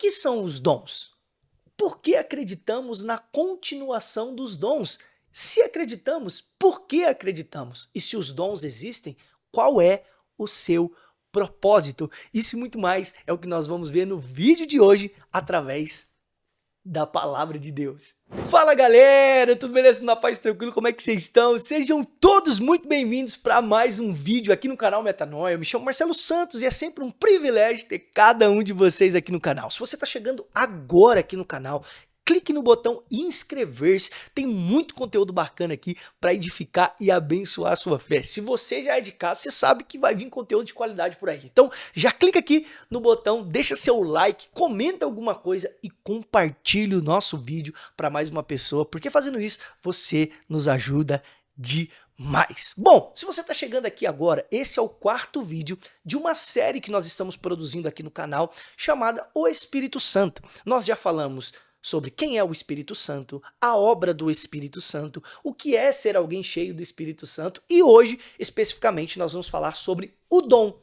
que são os dons? Por que acreditamos na continuação dos dons? Se acreditamos, por que acreditamos? E se os dons existem, qual é o seu propósito? Isso e muito mais é o que nós vamos ver no vídeo de hoje através da palavra de Deus. Fala galera, tudo beleza? Na paz, tranquilo? Como é que vocês estão? Sejam todos muito bem-vindos para mais um vídeo aqui no canal Metanoia. Eu me chamo Marcelo Santos e é sempre um privilégio ter cada um de vocês aqui no canal. Se você está chegando agora aqui no canal, clique no botão inscrever-se, tem muito conteúdo bacana aqui para edificar e abençoar a sua fé. Se você já é de casa, você sabe que vai vir conteúdo de qualidade por aí. Então já clica aqui no botão, deixa seu like, comenta alguma coisa e compartilhe o nosso vídeo para mais uma pessoa, porque fazendo isso você nos ajuda demais. Bom, se você está chegando aqui agora, esse é o quarto vídeo de uma série que nós estamos produzindo aqui no canal chamada O Espírito Santo. Nós já falamos sobre quem é o Espírito Santo, a obra do Espírito Santo, o que é ser alguém cheio do Espírito Santo e hoje, especificamente, nós vamos falar sobre o dom.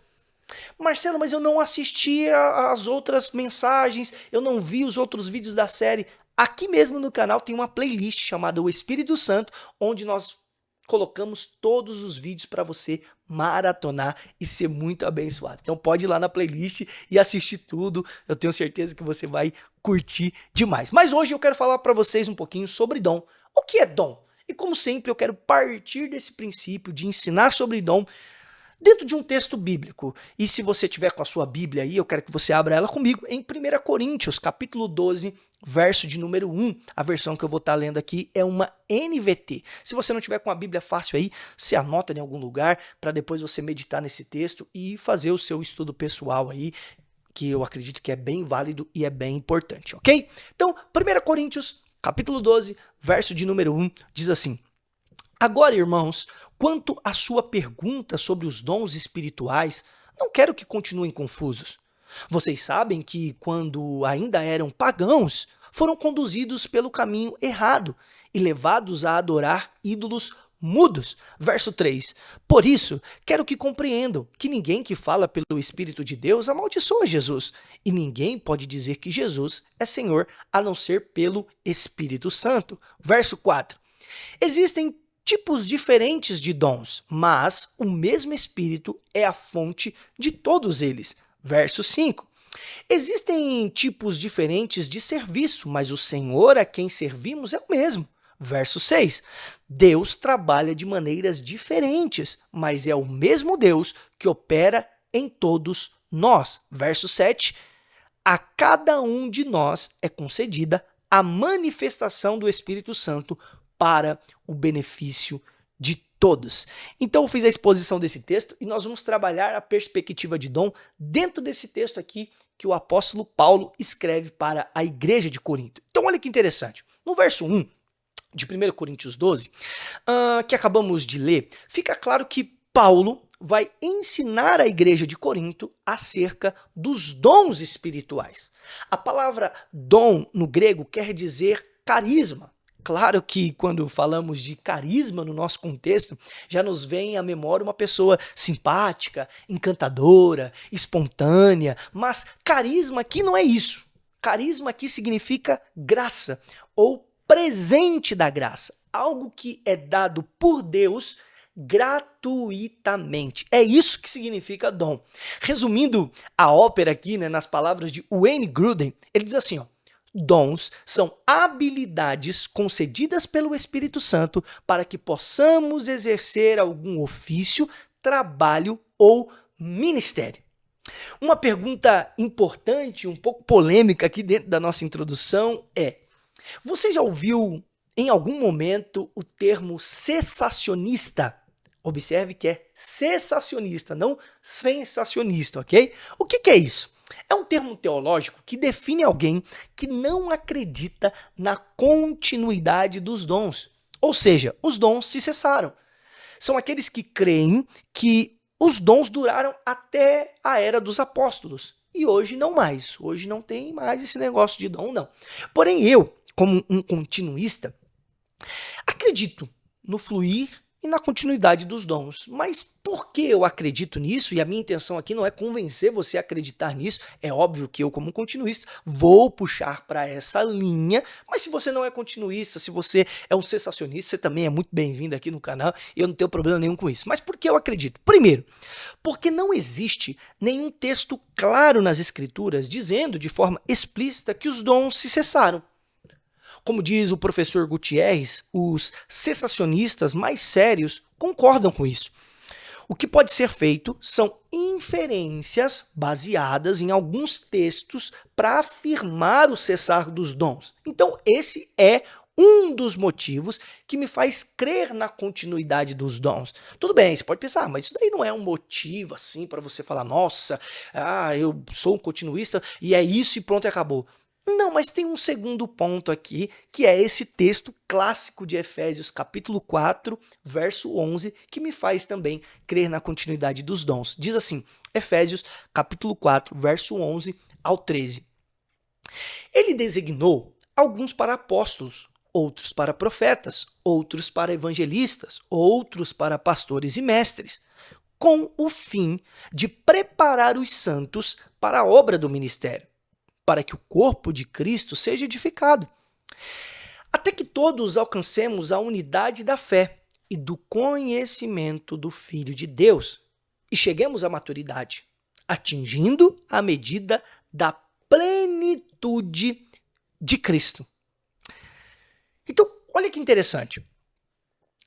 Marcelo, mas eu não assisti às outras mensagens, eu não vi os outros vídeos da série. Aqui mesmo no canal tem uma playlist chamada O Espírito Santo, onde nós colocamos todos os vídeos para você maratonar e ser muito abençoado. Então pode ir lá na playlist e assistir tudo. Eu tenho certeza que você vai curtir demais. Mas hoje eu quero falar para vocês um pouquinho sobre dom. O que é dom? E como sempre eu quero partir desse princípio de ensinar sobre dom dentro de um texto bíblico. E se você tiver com a sua Bíblia aí, eu quero que você abra ela comigo em 1 Coríntios, capítulo 12, verso de número 1. A versão que eu vou estar lendo aqui é uma NVT. Se você não tiver com a Bíblia fácil aí, você anota em algum lugar para depois você meditar nesse texto e fazer o seu estudo pessoal aí, que eu acredito que é bem válido e é bem importante, ok? Então, 1 Coríntios, capítulo 12, verso de número 1, diz assim: Agora, irmãos, quanto à sua pergunta sobre os dons espirituais, não quero que continuem confusos. Vocês sabem que, quando ainda eram pagãos, foram conduzidos pelo caminho errado e levados a adorar ídolos mudos. Verso 3. Por isso, quero que compreendam que ninguém que fala pelo Espírito de Deus amaldiçoa Jesus, e ninguém pode dizer que Jesus é Senhor a não ser pelo Espírito Santo. Verso 4. Existem tipos diferentes de dons, mas o mesmo Espírito é a fonte de todos eles. Verso 5. Existem tipos diferentes de serviço, mas o Senhor a quem servimos é o mesmo. Verso 6. Deus trabalha de maneiras diferentes, mas é o mesmo Deus que opera em todos nós. Verso 7. A cada um de nós é concedida a manifestação do Espírito Santo para o benefício de todos. Então eu fiz a exposição desse texto e nós vamos trabalhar a perspectiva de dom dentro desse texto aqui que o apóstolo Paulo escreve para a igreja de Corinto. Então olha que interessante. No verso 1 de 1 Coríntios 12, que acabamos de ler, fica claro que Paulo vai ensinar a igreja de Corinto acerca dos dons espirituais. A palavra dom no grego quer dizer carisma. Claro que quando falamos de carisma no nosso contexto, já nos vem à memória uma pessoa simpática, encantadora, espontânea, mas carisma aqui não é isso. Carisma aqui significa graça ou presente da graça, algo que é dado por Deus gratuitamente. É isso que significa dom. Resumindo a ópera aqui, nas palavras de Wayne Grudem, ele diz assim, dons são habilidades concedidas pelo Espírito Santo para que possamos exercer algum ofício, trabalho ou ministério. Uma pergunta importante, um pouco polêmica aqui dentro da nossa introdução é: você já ouviu em algum momento o termo cessacionista? Observe que é cessacionista, não sensacionista, ok? O que é isso? É um termo teológico que define alguém que não acredita na continuidade dos dons. Ou seja, os dons se cessaram. São aqueles que creem que os dons duraram até a era dos apóstolos. E hoje não mais. Hoje não tem mais esse negócio de dom, não. Porém, eu, como um continuista, acredito no fluir e na continuidade dos dons. Mas por que eu acredito nisso? E a minha intenção aqui não é convencer você a acreditar nisso. É óbvio que eu, como continuista, vou puxar para essa linha. Mas se você não é continuista, se você é um cessacionista, você também é muito bem-vindo aqui no canal. E eu não tenho problema nenhum com isso. Mas por que eu acredito? Primeiro, porque não existe nenhum texto claro nas Escrituras dizendo de forma explícita que os dons se cessaram. Como diz o professor Gutierrez, os cessacionistas mais sérios concordam com isso. O que pode ser feito são inferências baseadas em alguns textos para afirmar o cessar dos dons. Então, esse é um dos motivos que me faz crer na continuidade dos dons. Tudo bem, você pode pensar, mas isso daí não é um motivo assim para você falar, nossa, eu sou um continuista e é isso e pronto, acabou. Não, mas tem um segundo ponto aqui, que é esse texto clássico de Efésios, capítulo 4, verso 11, que me faz também crer na continuidade dos dons. Diz assim, Efésios, capítulo 4, verso 11 ao 13. Ele designou alguns para apóstolos, outros para profetas, outros para evangelistas, outros para pastores e mestres, com o fim de preparar os santos para a obra do ministério, para que o corpo de Cristo seja edificado, até que todos alcancemos a unidade da fé e do conhecimento do Filho de Deus e cheguemos à maturidade, atingindo a medida da plenitude de Cristo. Então, olha que interessante.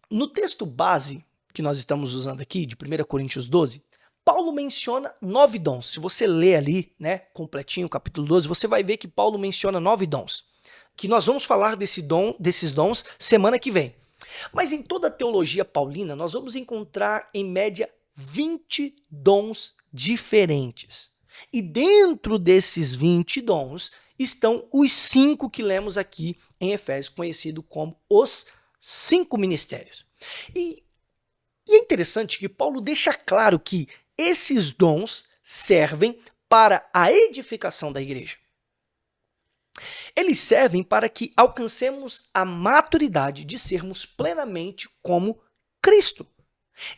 No texto base que nós estamos usando aqui, de 1 Coríntios 12, Paulo menciona 9 dons. Se você ler ali, né, completinho, o capítulo 12, você vai ver que Paulo menciona 9 dons. Que nós vamos falar desses dons semana que vem. Mas em toda a teologia paulina, nós vamos encontrar, em média, 20 dons diferentes. E dentro desses 20 dons estão os 5 que lemos aqui em Efésios, conhecido como os 5 ministérios. E é interessante que Paulo deixa claro que esses dons servem para a edificação da igreja. Eles servem para que alcancemos a maturidade de sermos plenamente como Cristo.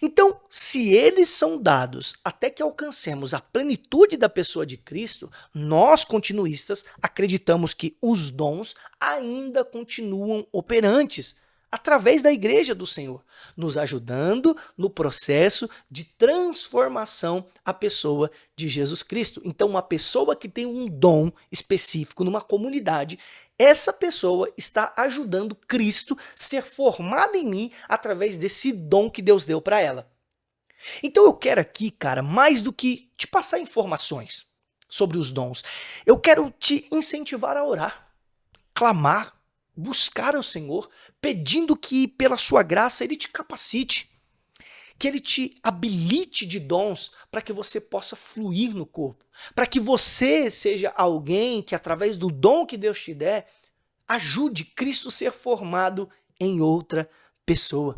Então, se eles são dados até que alcancemos a plenitude da pessoa de Cristo, nós, continuistas, acreditamos que os dons ainda continuam operantes através da igreja do Senhor, nos ajudando no processo de transformação à pessoa de Jesus Cristo. Então, uma pessoa que tem um dom específico numa comunidade, essa pessoa está ajudando Cristo a ser formado em mim através desse dom que Deus deu para ela. Então eu quero aqui, cara, mais do que te passar informações sobre os dons, eu quero te incentivar a orar, clamar, buscar ao Senhor, pedindo que pela sua graça Ele te capacite, que Ele te habilite de dons para que você possa fluir no corpo, para que você seja alguém que através do dom que Deus te der, ajude Cristo a ser formado em outra pessoa.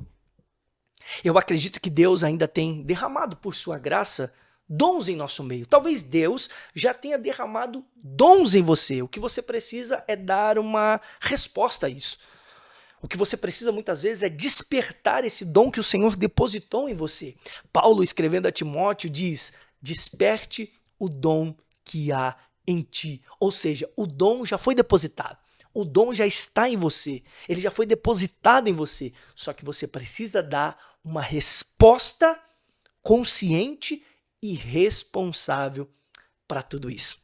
Eu acredito que Deus ainda tem derramado por sua graça dons em nosso meio. Talvez Deus já tenha derramado dons em você. O que você precisa é dar uma resposta a isso. O que você precisa muitas vezes é despertar esse dom que o Senhor depositou em você. Paulo, escrevendo a Timóteo, diz: desperte o dom que há em ti. Ou seja, o dom já foi depositado. O dom já está em você. Ele já foi depositado em você. Só que você precisa dar uma resposta consciente e responsável para tudo isso.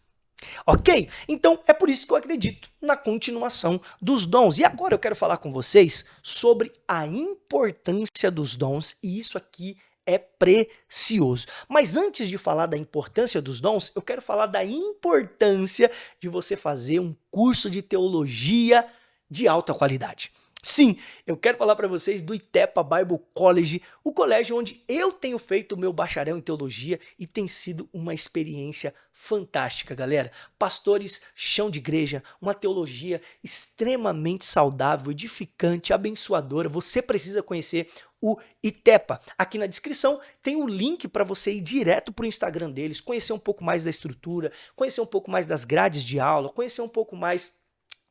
Ok? Então é por isso que eu acredito na continuação dos dons. E agora eu quero falar com vocês sobre a importância dos dons, e isso aqui é precioso. Mas antes de falar da importância dos dons, eu quero falar da importância de você fazer um curso de teologia de alta qualidade. Sim, eu quero falar para vocês do Itepa Bible College, o colégio onde eu tenho feito o meu bacharel em teologia e tem sido uma experiência fantástica, galera. Pastores, chão de igreja, uma teologia extremamente saudável, edificante, abençoadora. Você precisa conhecer o Itepa. Aqui na descrição tem o link para você ir direto para o Instagram deles, conhecer um pouco mais da estrutura, conhecer um pouco mais das grades de aula, conhecer um pouco mais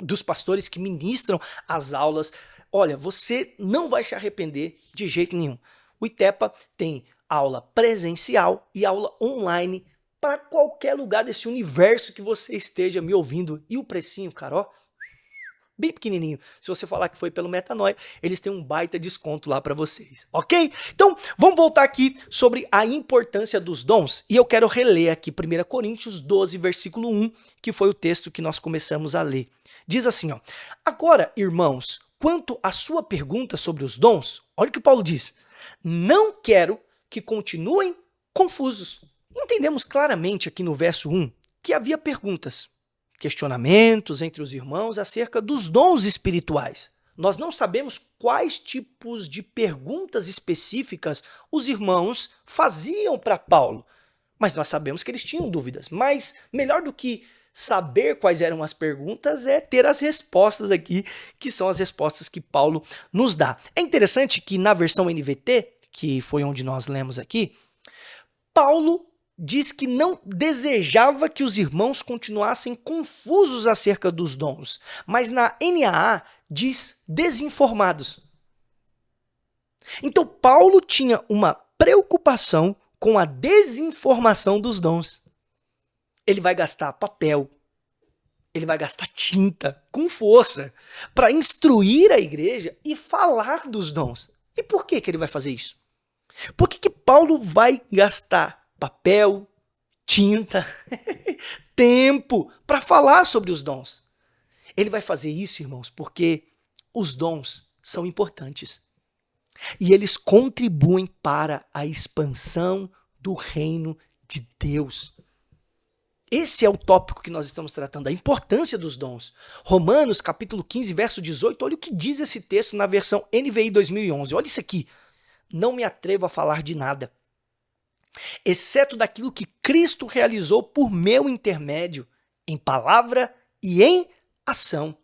dos pastores que ministram as aulas. olha, você não vai se arrepender de jeito nenhum. O ITEPA tem aula presencial e aula online para qualquer lugar desse universo que você esteja me ouvindo. E o precinho, cara, ó, bem pequenininho. Se você falar que foi pelo Metanoia, eles têm um baita desconto lá para vocês, ok? Então, vamos voltar aqui sobre a importância dos dons. E eu quero reler aqui 1 Coríntios 12, versículo 1, que foi o texto que nós começamos a ler. Diz assim, ó: agora, irmãos, quanto à sua pergunta sobre os dons, olha o que Paulo diz: não quero que continuem confusos. Entendemos claramente aqui no verso 1 que havia perguntas, questionamentos entre os irmãos acerca dos dons espirituais. Nós não sabemos quais tipos de perguntas específicas os irmãos faziam para Paulo, mas nós sabemos que eles tinham dúvidas. Mas melhor do que saber quais eram as perguntas é ter as respostas aqui, que são as respostas que Paulo nos dá. É interessante que na versão NVT, que foi onde nós lemos aqui, Paulo diz que não desejava que os irmãos continuassem confusos acerca dos dons, mas na NAA diz desinformados. Então Paulo tinha uma preocupação com a desinformação dos dons. Ele vai gastar papel, ele vai gastar tinta com força para instruir a igreja e falar dos dons. E por que ele vai fazer isso? Por que Paulo vai gastar papel, tinta, tempo para falar sobre os dons? Ele vai fazer isso, irmãos, porque os dons são importantes e eles contribuem para a expansão do reino de Deus. Esse é o tópico que nós estamos tratando, a importância dos dons. Romanos, capítulo 15, verso 18, olha o que diz esse texto na versão NVI 2011. Olha isso aqui. Não me atrevo a falar de nada, exceto daquilo que Cristo realizou por meu intermédio, em palavra e em ação,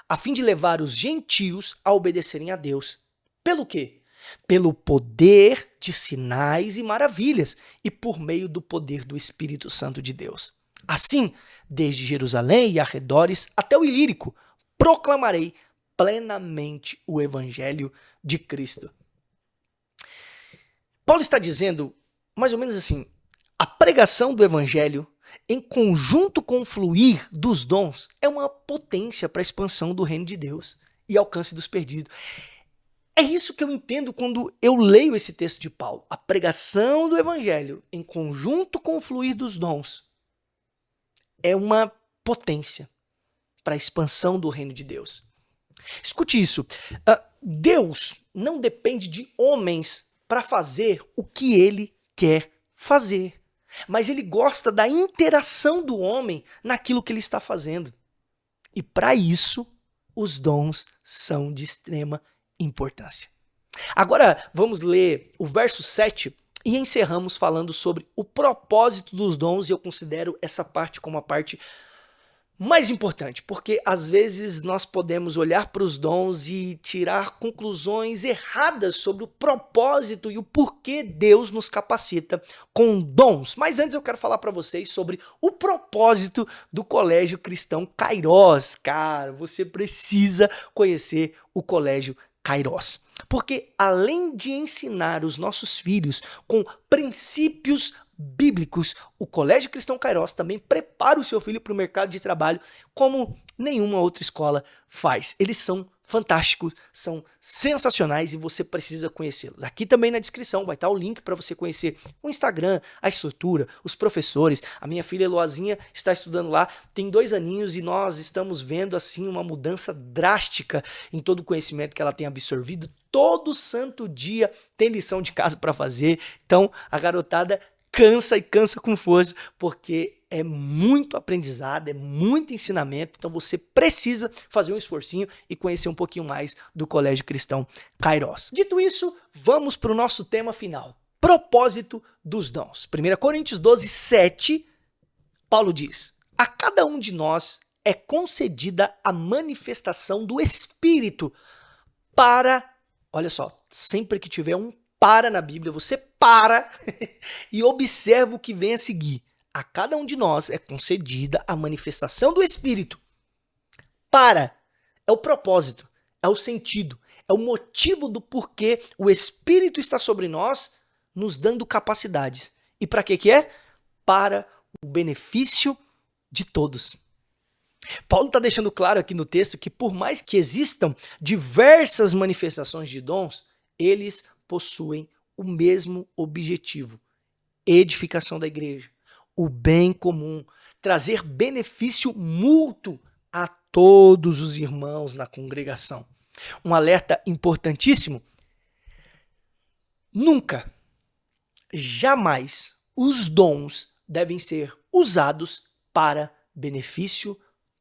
a fim de levar os gentios a obedecerem a Deus. Pelo quê? Pelo poder de sinais e maravilhas e por meio do poder do Espírito Santo de Deus. Assim, desde Jerusalém e arredores até o Ilírico, proclamarei plenamente o evangelho de Cristo. Paulo está dizendo, mais ou menos assim, a pregação do evangelho, em conjunto com o fluir dos dons, é uma potência para a expansão do reino de Deus e alcance dos perdidos. É isso que eu entendo quando eu leio esse texto de Paulo. A pregação do evangelho, em conjunto com o fluir dos dons, é uma potência para a expansão do reino de Deus. Escute isso. Deus não depende de homens para fazer o que ele quer fazer, mas ele gosta da interação do homem naquilo que ele está fazendo. E para isso, os dons são de extrema importância. Agora vamos ler o verso 7 e encerramos falando sobre o propósito dos dons, e eu considero essa parte como a parte mais importante, porque às vezes nós podemos olhar para os dons e tirar conclusões erradas sobre o propósito e o porquê Deus nos capacita com dons. Mas antes eu quero falar para vocês sobre o propósito do Colégio Cristão Kairos. Cara, você precisa conhecer o Colégio Kairos. Porque além de ensinar os nossos filhos com princípios bíblicos, o Colégio Cristão Kairos também prepara o seu filho para o mercado de trabalho como nenhuma outra escola faz. Eles são fantásticos, são sensacionais e você precisa conhecê-los. Aqui também na descrição vai estar o link para você conhecer o Instagram, a estrutura, os professores. A minha filha Eloazinha está estudando lá, tem 2 aninhos e nós estamos vendo assim uma mudança drástica em todo o conhecimento que ela tem absorvido. Todo santo dia tem lição de casa para fazer, então a garotada cansa e cansa com força, porque é muito aprendizado, é muito ensinamento, então você precisa fazer um esforcinho e conhecer um pouquinho mais do Colégio Cristão Kairos. Dito isso, vamos para o nosso tema final, propósito dos dons. 1 Coríntios 12, 7, Paulo diz: a cada um de nós é concedida a manifestação do Espírito para, olha só, sempre que tiver um para na Bíblia, você para e observa o que vem a seguir. A cada um de nós é concedida a manifestação do Espírito. Para é o propósito, é o sentido, É o motivo do porquê o Espírito está sobre nós, nos dando capacidades. E para que é? Para o benefício de todos. Paulo está deixando claro aqui no texto que por mais que existam diversas manifestações de dons, eles possuem o mesmo objetivo: edificação da igreja, o bem comum, trazer benefício mútuo a todos os irmãos na congregação. Um alerta importantíssimo: nunca, jamais, os dons devem ser usados para benefício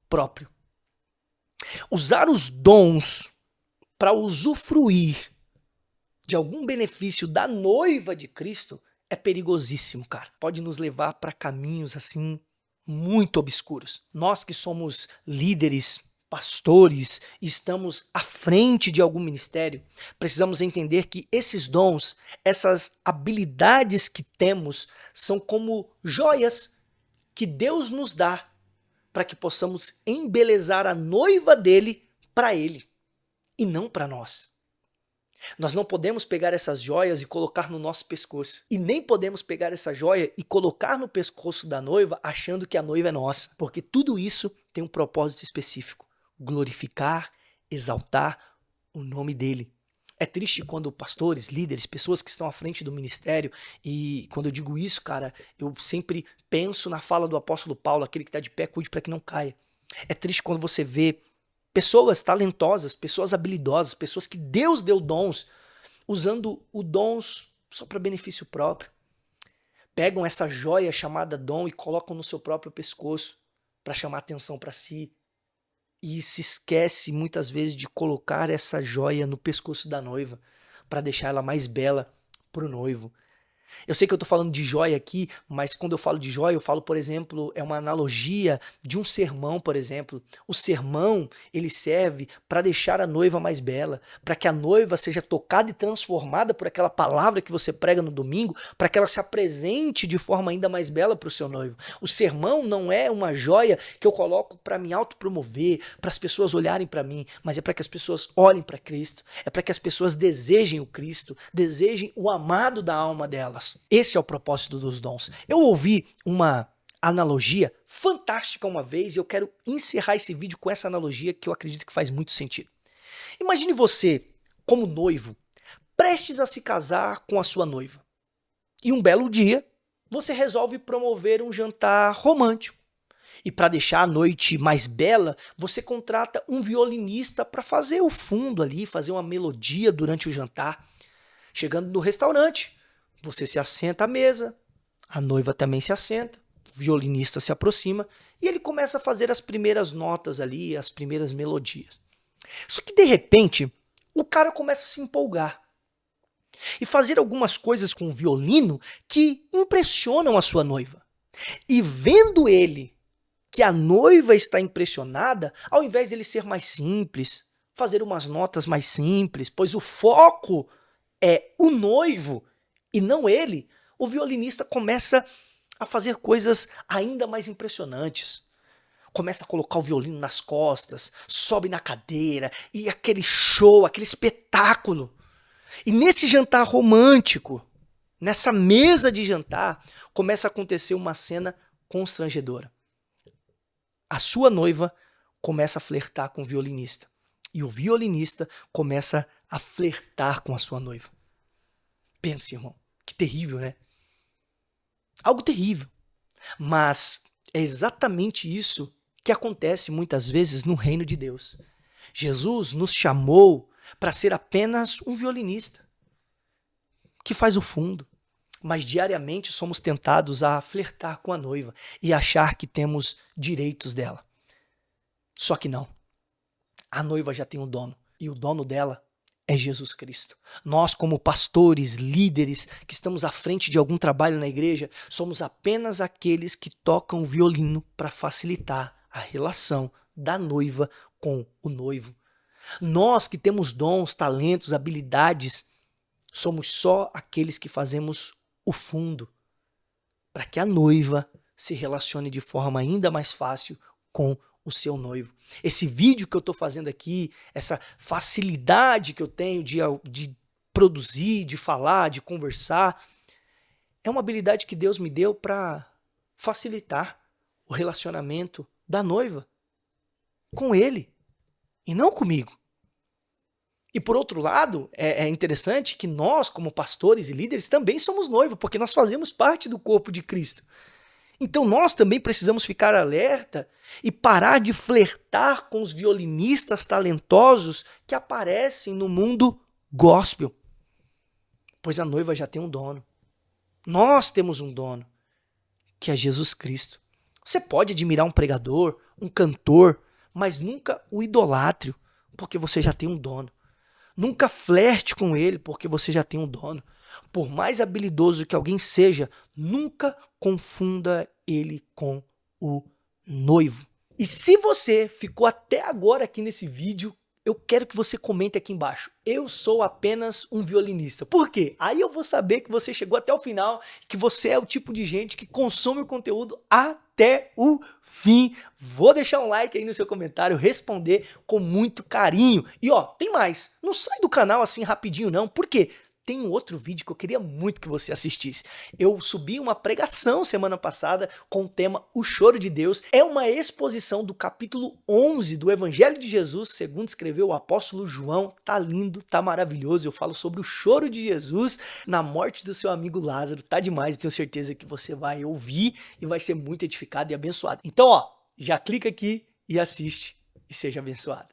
próprio. Usar os dons para usufruir de algum benefício da noiva de Cristo é perigosíssimo, cara. Pode nos levar para caminhos assim muito obscuros. Nós que somos líderes, pastores, estamos à frente de algum ministério, precisamos entender que esses dons, essas habilidades que temos, são como joias que Deus nos dá para que possamos embelezar a noiva dele para ele e não para nós. Nós não podemos pegar essas joias e colocar no nosso pescoço. E nem podemos pegar essa joia e colocar no pescoço da noiva achando que a noiva é nossa. Porque tudo isso tem um propósito específico: glorificar, exaltar o nome dele. É triste quando pastores, líderes, pessoas que estão à frente do ministério, e quando eu digo isso, cara, eu sempre penso na fala do apóstolo Paulo: aquele que está de pé, cuide para que não caia. É triste quando você vê pessoas talentosas, pessoas habilidosas, pessoas que Deus deu dons, usando o dons só para benefício próprio. Pegam essa joia chamada dom e colocam no seu próprio pescoço para chamar atenção para si. E se esquece muitas vezes de colocar essa joia no pescoço da noiva para deixar ela mais bela para o noivo. Eu sei que eu estou falando de joia aqui, mas quando eu falo de joia, eu falo, por exemplo, é uma analogia de um sermão, por exemplo. O sermão, ele serve para deixar a noiva mais bela, para que a noiva seja tocada e transformada por aquela palavra que você prega no domingo, para que ela se apresente de forma ainda mais bela para o seu noivo. O sermão não é uma joia que eu coloco para me autopromover, para as pessoas olharem para mim, mas é para que as pessoas olhem para Cristo, é para que as pessoas desejem o Cristo, desejem o amado da alma delas. Esse é o propósito dos dons. Eu ouvi uma analogia fantástica uma vez e eu quero encerrar esse vídeo com essa analogia que eu acredito que faz muito sentido. Imagine você, como noivo, prestes a se casar com a sua noiva. E um belo dia, você resolve promover um jantar romântico. E para deixar a noite mais bela, você contrata um violinista para fazer o fundo ali, fazer uma melodia durante o jantar. Chegando no restaurante, você se assenta à mesa, a noiva também se assenta, o violinista se aproxima e ele começa a fazer as primeiras notas ali, as primeiras melodias. Só que de repente, o cara começa a se empolgar e fazer algumas coisas com o violino que impressionam a sua noiva. E vendo ele que a noiva está impressionada, ao invés dele ser mais simples, fazer umas notas mais simples, pois o foco é o noivo e não ele, o violinista começa a fazer coisas ainda mais impressionantes. Começa a colocar o violino nas costas, sobe na cadeira, e aquele show, aquele espetáculo. E nesse jantar romântico, nessa mesa de jantar, começa a acontecer uma cena constrangedora. A sua noiva começa a flertar com o violinista. E o violinista começa a flertar com a sua noiva. Pense, irmão. Que terrível, né? Algo terrível. Mas é exatamente isso que acontece muitas vezes no reino de Deus. Jesus nos chamou para ser apenas um violinista que faz o fundo. Mas diariamente somos tentados a flertar com a noiva e achar que temos direitos dela. Só que não. A noiva já tem um dono. E o dono dela é Jesus Cristo. Nós, como pastores, líderes, que estamos à frente de algum trabalho na igreja, somos apenas aqueles que tocam o violino para facilitar a relação da noiva com o noivo. Nós que temos dons, talentos, habilidades, somos só aqueles que fazemos o fundo para que a noiva se relacione de forma ainda mais fácil com o seu noivo. Esse vídeo que eu estou fazendo aqui, essa facilidade que eu tenho de produzir, de falar, de conversar, é uma habilidade que Deus me deu para facilitar o relacionamento da noiva com ele e não comigo. E por outro lado, é interessante que nós, como pastores e líderes, também somos noivos, porque nós fazemos parte do corpo de Cristo. Então nós também precisamos ficar alerta e parar de flertar com os violinistas talentosos que aparecem no mundo gospel. Pois a noiva já tem um dono. Nós temos um dono, que é Jesus Cristo. Você pode admirar um pregador, um cantor, mas nunca o idolatre, porque você já tem um dono. Nunca flerte com ele, porque você já tem um dono. Por mais habilidoso que alguém seja, nunca confunda ele com o noivo. E se você ficou até agora aqui nesse vídeo, eu quero que você comente aqui embaixo. Eu sou apenas um violinista. Por quê? Aí eu vou saber que você chegou até o final, que você é o tipo de gente que consome o conteúdo até o fim. Vou deixar um like aí no seu comentário, responder com muito carinho. E ó, tem mais. Não sai do canal assim rapidinho não. Por quê? Tem um outro vídeo que eu queria muito que você assistisse. Eu subi uma pregação semana passada com o tema O Choro de Deus. É uma exposição do capítulo 11 do Evangelho de Jesus, segundo escreveu o apóstolo João. Tá lindo, tá maravilhoso. Eu falo sobre o choro de Jesus na morte do seu amigo Lázaro. Tá demais, eu tenho certeza que você vai ouvir e vai ser muito edificado e abençoado. Então, ó, já clica aqui e assiste e seja abençoado.